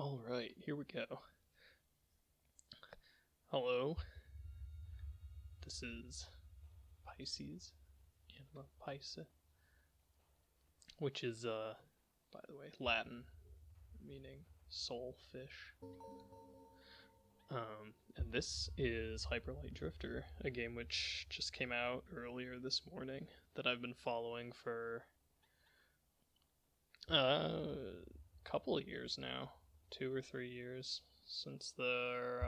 Alright, here we go. Hello. This is Pisces, Anima Pisces, which is, by the way, Latin, meaning soul fish. And this is Hyperlight Drifter, a game which just came out earlier this morning that I've been following for a couple of years now, 2 or 3 years since they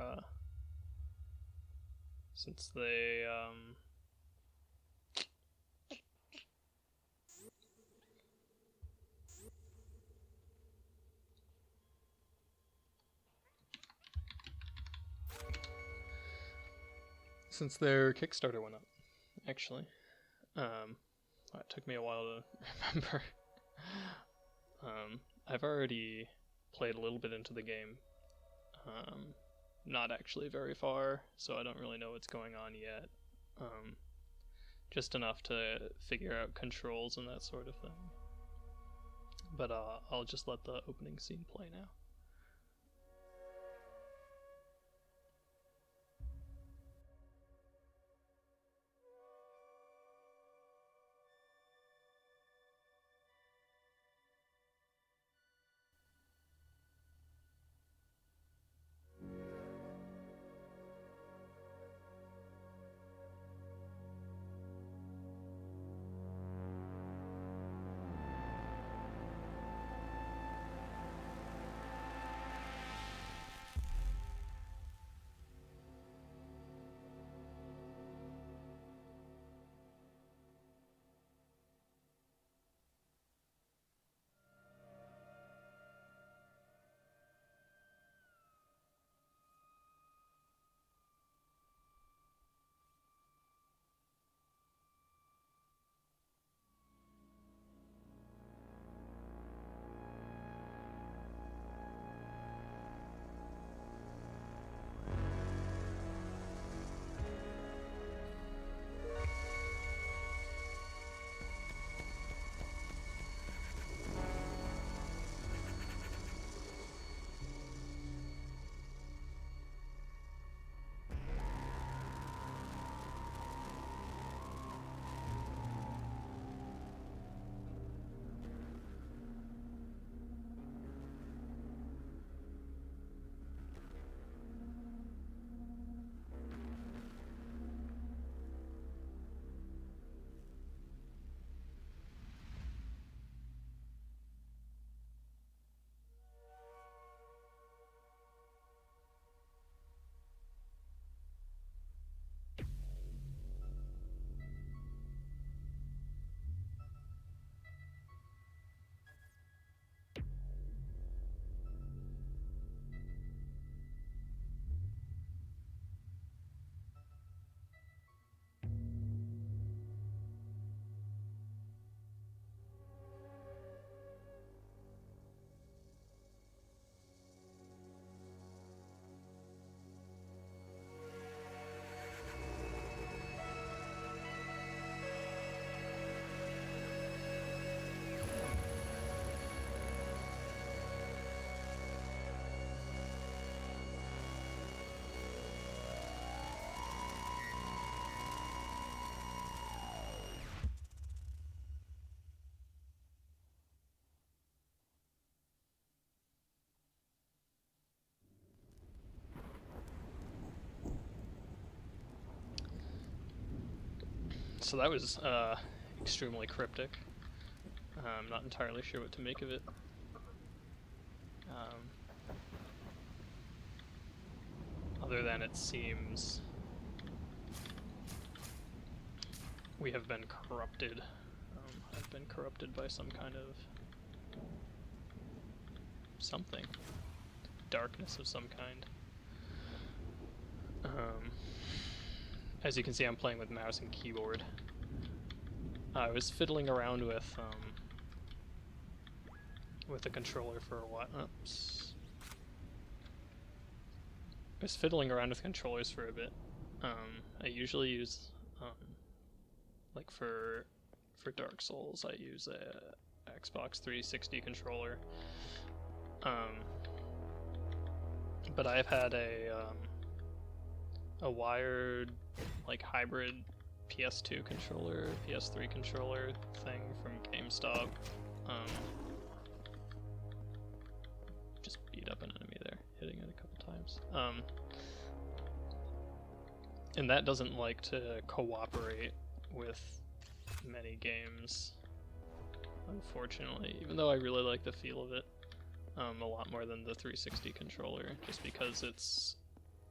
since their Kickstarter went up, actually. It took me a while to remember. I've already played a little bit into the game. Not actually very far, so I don't really know what's going on yet. Just enough to figure out controls and that sort of thing. But I'll just let the opening scene play now. So that was extremely cryptic. I'm not entirely sure what to make of it. Other than it seems we have been corrupted. I've been corrupted by some kind of something. Darkness of some kind. As you can see, I'm playing with mouse and keyboard. I was fiddling around with the controller for a while. Oops. I was fiddling around with controllers for a bit. I usually use like for Dark Souls, I use a Xbox 360 controller. But I've had a wired, like, hybrid PS2 controller, PS3 controller thing from GameStop. Just beat up an enemy there, hitting it a couple times. And that doesn't like to cooperate with many games, unfortunately, even though I really like the feel of it a lot more than the 360 controller, just because it's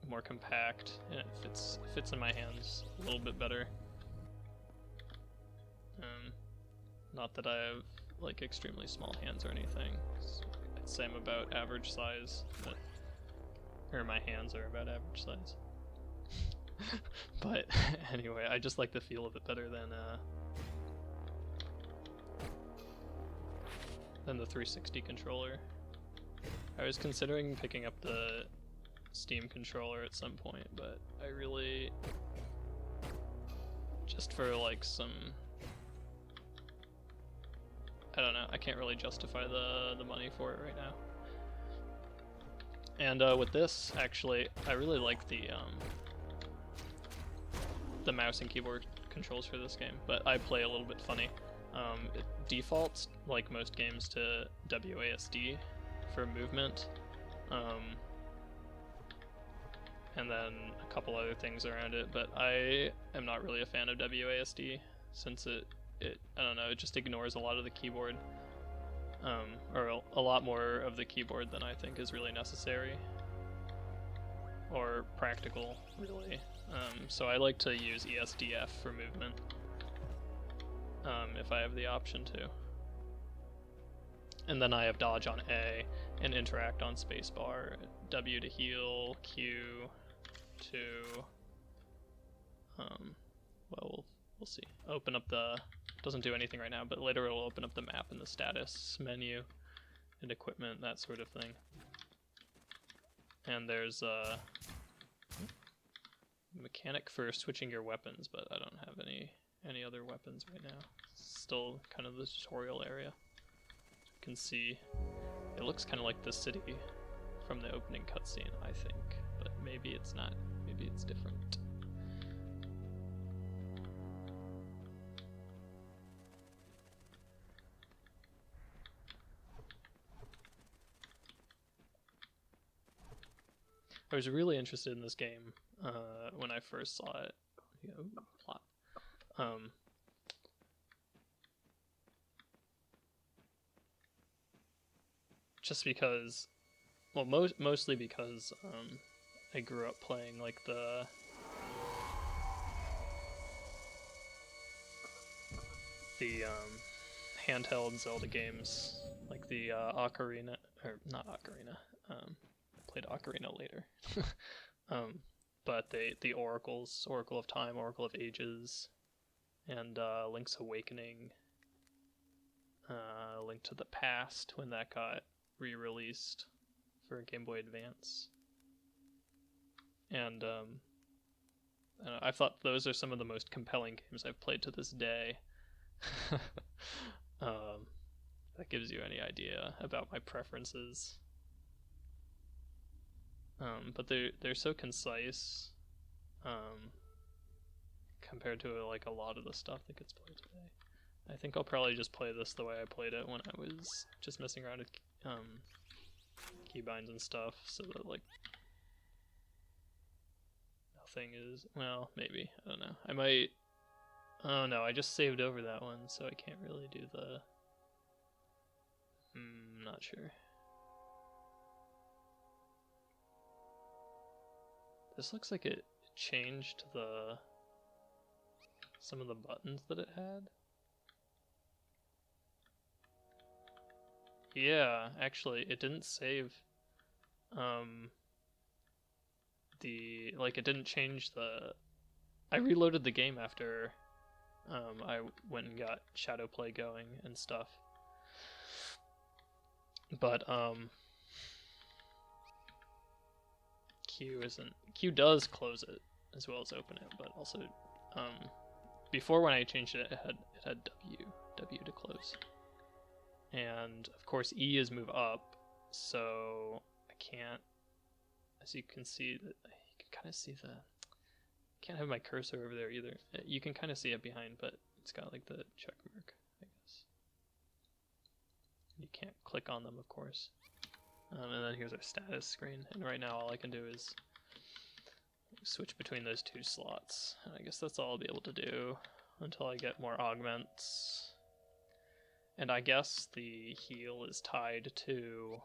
more compact and it fits in my hands a little bit better. Not that I have like extremely small hands or anything. I'd say I'm about average size, or my hands are about average size. But anyway, I just like the feel of it better than the 360 controller. I was considering picking up the Steam controller at some point, but I really, just for like some, I don't know, I can't really justify the money for it right now. And with this, actually, I really like the mouse and keyboard controls for this game, but I play a little bit funny. It defaults, like most games, to WASD for movement, and then a couple other things around it, but I am not really a fan of WASD, since it I don't know, it just ignores a lot of the keyboard, or a lot more of the keyboard than I think is really necessary, or practical, really. So I like to use ESDF for movement, if I have the option to. And then I have dodge on A and interact on spacebar, W to heal, Q to, well, we'll see. Open up the, doesn't do anything right now, but later it'll open up the map and the status menu and equipment, that sort of thing. And there's a mechanic for switching your weapons, but I don't have any other weapons right now. Still kind of the tutorial area. You can see it looks kind of like the city from the opening cutscene, I think, but maybe it's not. Maybe it's different. I was really interested in this game when I first saw it. Ooh, plot. Just because, well, mostly because I grew up playing like the handheld Zelda games, like the Ocarina, or not Ocarina. Played Ocarina later. But the Oracles, Oracle of Time, Oracle of Ages, and Link's Awakening, Link to the Past, when that got re-released for Game Boy Advance. And I thought those are some of the most compelling games I've played to this day. That gives you any idea about my preferences. But they're so concise, compared to like a lot of the stuff that gets played today. I think I'll probably just play this the way I played it when I was just messing around with keybinds and stuff, so that like nothing is, well, maybe, I don't know. I might, oh no, I just saved over that one, so I can't really do the, not sure. This looks like it changed some of the buttons that it had. Yeah, actually, it didn't save, it didn't change I reloaded the game after, I went and got Shadow Play going and stuff. But, Q does close it as well as open it, but also, before when I changed it, it had W to close. And of course E is move up, so I can't as you can see, that you can kind of see the. Can't have my cursor over there either. You can kind of see it behind, but it's got like the check mark, I guess. You can't click on them, of course. And then here's our status screen, and right now all I can do is switch between those two slots. And I guess that's all I'll be able to do until I get more augments. And I guess the heal is tied to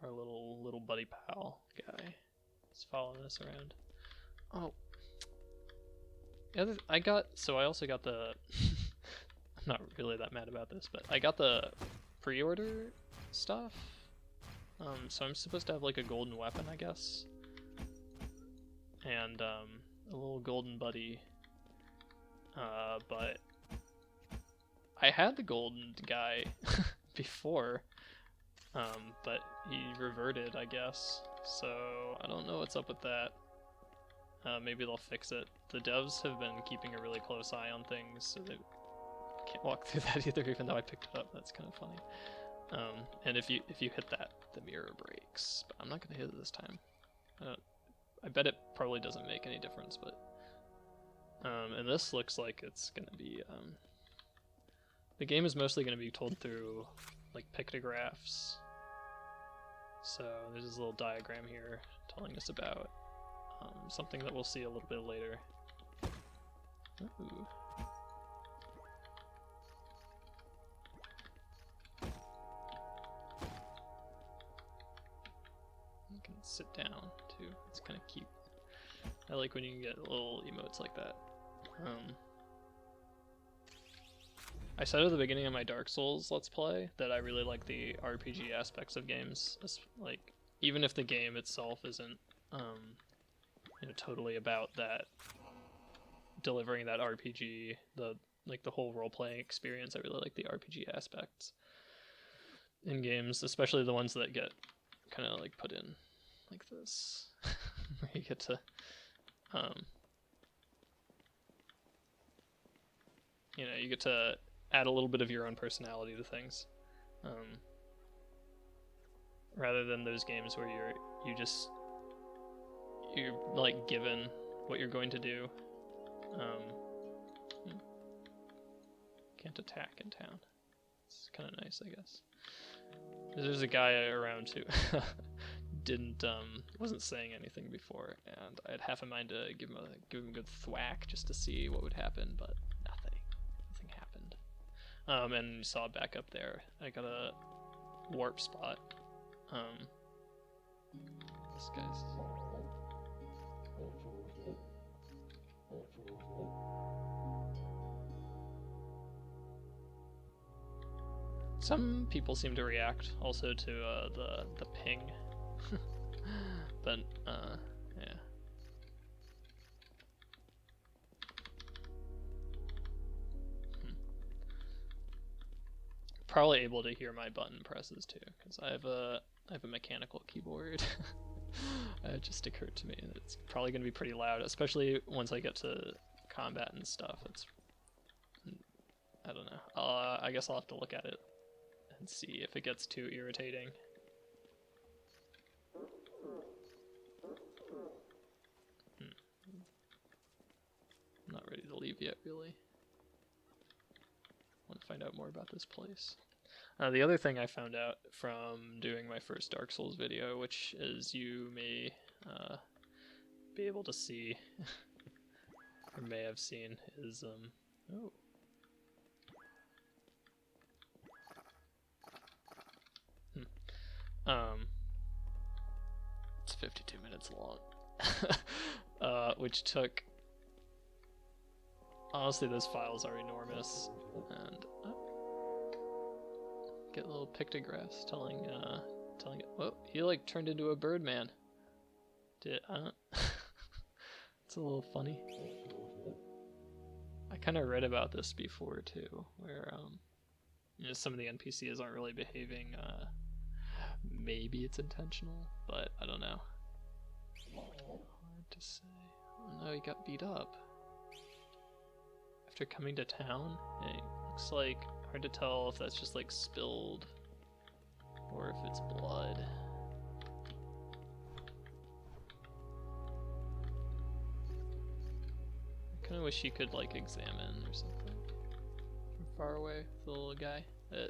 our little buddy pal guy. He's following us around. Oh. I also got the I'm not really that mad about this, but I got the pre-order stuff. So I'm supposed to have like a golden weapon, I guess. And a little golden buddy. But I had the golden guy before, but he reverted, I guess. So I don't know what's up with that. Maybe they'll fix it. The devs have been keeping a really close eye on things, so they can't walk through that either, even though I picked it up. That's kind of funny. And if you hit that, the mirror breaks. But I'm not gonna hit it this time. I bet it probably doesn't make any difference, but and this looks like it's gonna be the game is mostly gonna be told through like pictographs. So there's this little diagram here telling us about something that we'll see a little bit later. Ooh. You can sit down too. It's kind of cute. I like when you can get little emotes like that. I said at the beginning of my Dark Souls Let's Play that I really like the RPG aspects of games. Like, even if the game itself isn't, totally about that, delivering that RPG, the whole role-playing experience. I really like the RPG aspects in games, especially the ones that get kind of like put in like this, where you get to, you get to add a little bit of your own personality to things, rather than those games where you're like given what you're going to do. Can't attack in town. It's kind of nice, I guess. There's a guy around who wasn't saying anything before, and I had half a mind to give him a good thwack just to see what would happen, but nothing happened. And you saw it back up there. I got a warp spot. This guy's. Some people seem to react also to the ping, but yeah. Probably able to hear my button presses too, because I have a mechanical keyboard. It just occurred to me that it's probably going to be pretty loud, especially once I get to combat and stuff. I don't know. I guess I'll have to look at it and see if it gets too irritating. I'm not ready to leave yet, really. I want to find out more about this place. The other thing I found out from doing my first Dark Souls video, which as you may be able to see, or may have seen, is, it's 52 minutes long, which took, honestly, those files are enormous, and get little pictographs telling it. Whoa, he like turned into a bird man. It's a little funny. I kind of read about this before too, where some of the NPCs aren't really behaving. Maybe it's intentional, but I don't know. Hard to say. Oh no, he got beat up after coming to town. It looks like hard to tell if that's just like spilled or if it's blood. kind of wish you could like examine or something from far away. The little guy.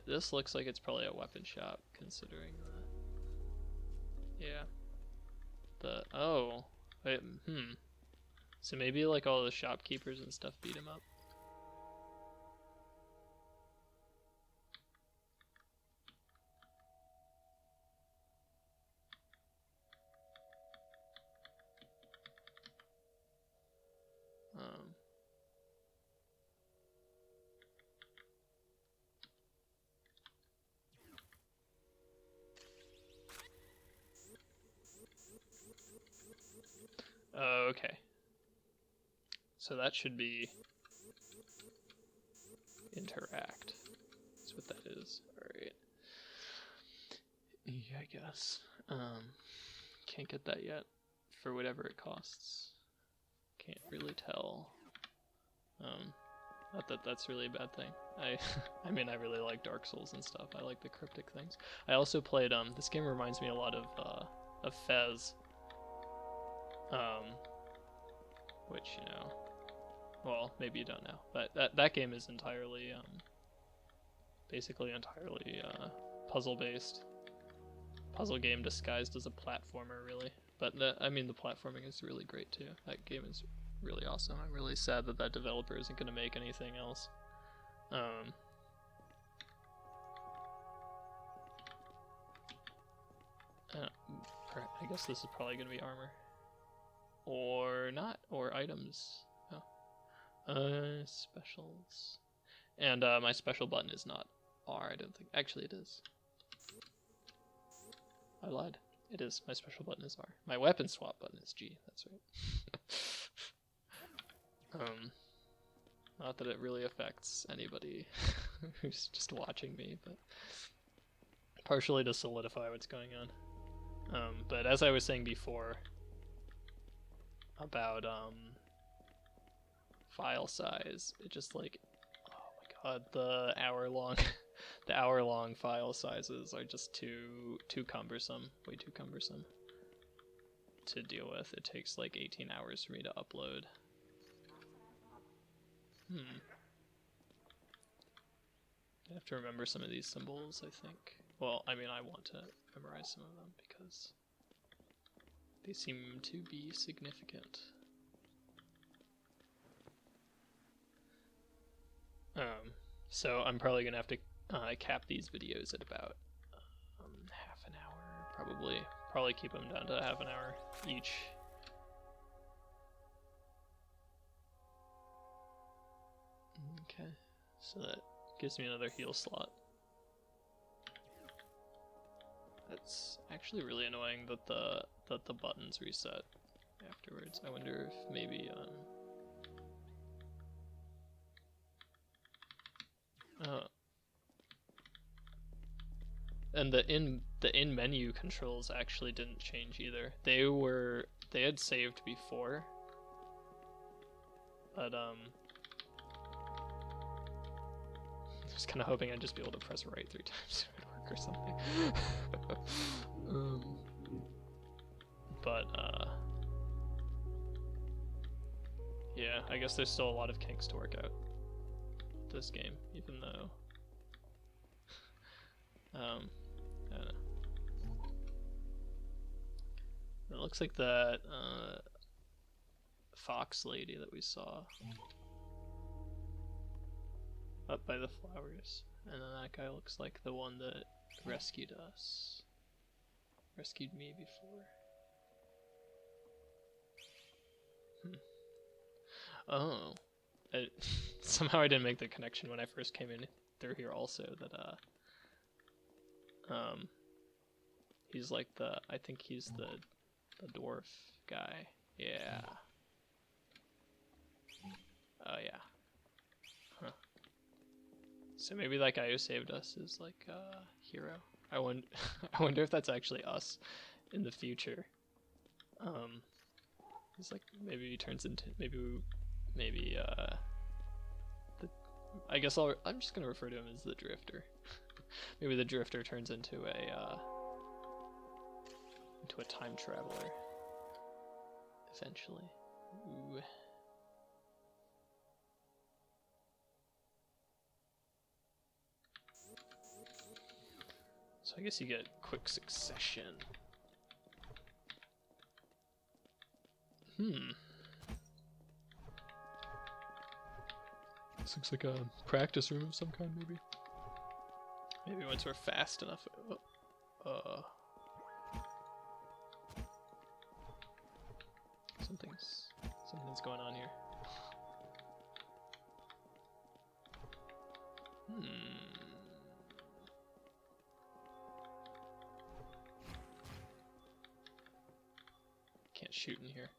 This looks like it's probably a weapon shop, considering the. Yeah. The wait, So maybe like all the shopkeepers and stuff beat him up. Okay. So that should be interact. That's what that is. Alright. Yeah, I guess. Can't get that yet for whatever it costs. Can't really tell. Not that that's really a bad thing. I mean, I really like Dark Souls and stuff. I like the cryptic things. I also played, this game reminds me a lot of Fez. Which, you know, well, maybe you don't know, but that game is entirely, basically entirely, puzzle-based. Puzzle game disguised as a platformer, really. But, I mean, the platforming is really great, too. That game is really awesome. I'm really sad that that developer isn't going to make anything else. I guess this is probably going to be armor. Or not, or items. Oh. Specials. And my special button is not R, I don't think. Actually, it is. I lied. It is. My special button is R. My weapon swap button is G. That's right. Not that it really affects anybody who's just watching me, but partially to solidify what's going on. But as I was saying before about file size, it just like, oh my god, the hour-long file sizes are just too cumbersome, way too cumbersome to deal with. It takes like 18 hours for me to upload. I have to remember some of these symbols, I think. Well, I mean, I want to memorize some of them because they seem to be significant. So I'm probably gonna have to cap these videos at about half an hour, probably keep them down to half an hour each. Okay, so that gives me another heal slot. That's actually really annoying that the buttons reset afterwards. I wonder if maybe and the in menu controls actually didn't change either. They had saved before, but I was kind of hoping I'd just be able to press right 3 times it would work or something. But yeah, I guess there's still a lot of kinks to work out this game, even though I don't know. It looks like that fox lady that we saw up by the flowers, and then that guy looks like the one that rescued me before. Oh, somehow I didn't make the connection when I first came in through here also that he's like I think he's the dwarf guy. Yeah. Oh yeah. Huh. So maybe that guy who saved us is like a hero. I wonder if that's actually us in the future. He's like, maybe he turns into I guess I'm just gonna refer to him as the Drifter. Maybe the Drifter turns into a time traveler eventually. Ooh. So I guess you get quick succession. This looks like a practice room of some kind, maybe. Maybe once we're fast enough. Something's going on here. Can't shoot in here.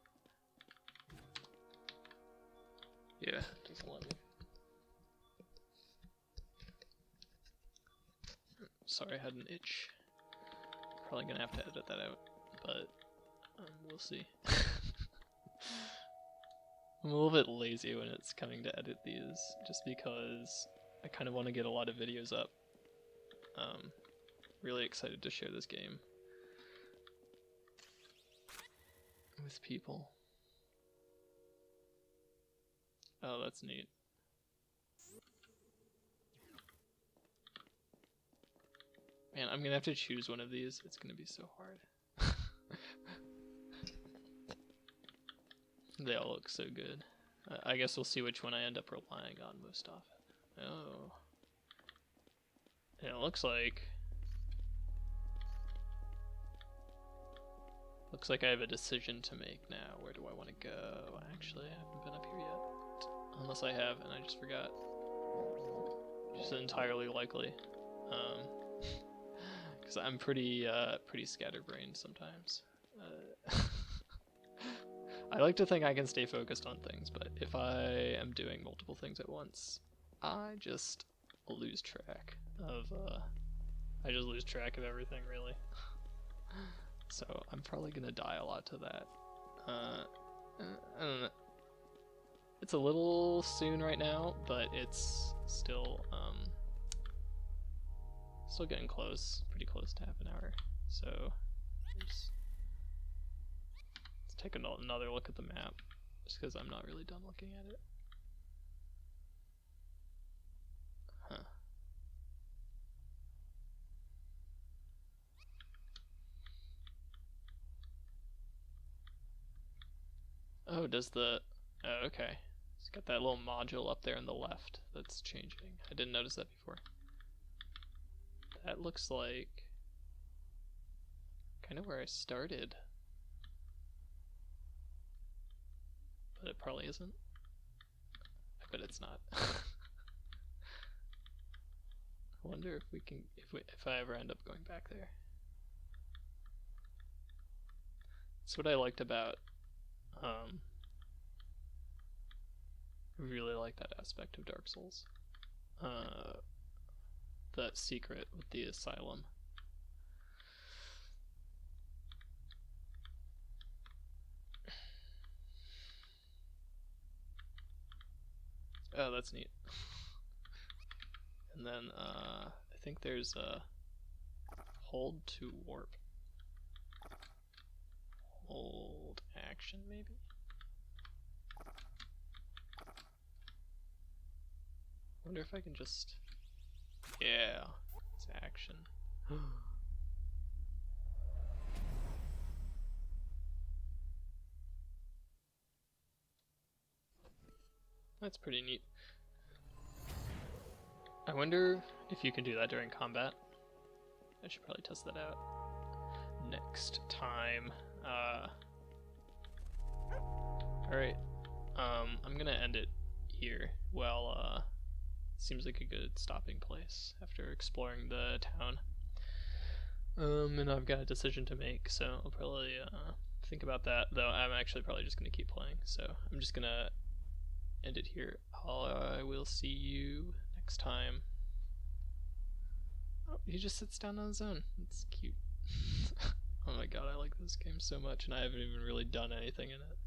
Yeah, doesn't let me. Sorry, I had an itch. Probably gonna have to edit that out, but we'll see. I'm a little bit lazy when it's coming to edit these, just because I kind of want to get a lot of videos up. Really excited to share this game with people. Oh, that's neat. Man, I'm gonna have to choose one of these. It's gonna be so hard. They all look so good. I guess we'll see which one I end up relying on most often. Oh. And it looks like I have a decision to make now. Where do I want to go? Actually, I haven't been up here yet. Unless I have and I just forgot. Which is entirely likely. Because I'm pretty scatterbrained sometimes. I like to think I can stay focused on things, but if I am doing multiple things at once, I just lose track of everything, really. So I'm probably gonna die a lot to that. I don't know. It's a little soon right now, but it's still getting close, pretty close to half an hour. So let's take another look at the map, just because I'm not really done looking at it. Huh. Oh, oh, okay. It's got that little module up there on the left that's changing. I didn't notice that before. That looks like kind of where I started. But it probably isn't. I bet it's not. I wonder if we can, if I ever end up going back there. That's what I liked about, I really like that aspect of Dark Souls. That secret with the asylum. Oh, that's neat. And then I think there's a hold to warp. Hold action, maybe? Wonder if I can just... Yeah, it's action. That's pretty neat. I wonder if you can do that during combat. I should probably test that out next time. Alright, I'm gonna end it here. Well, seems like a good stopping place after exploring the town. And I've got a decision to make, so I'll probably think about that, though I'm actually probably just gonna keep playing, so I'm just gonna end it here. I will see you next time. Oh, he just sits down on his own. It's cute. Oh my god, I like this game so much, and I haven't even really done anything in it.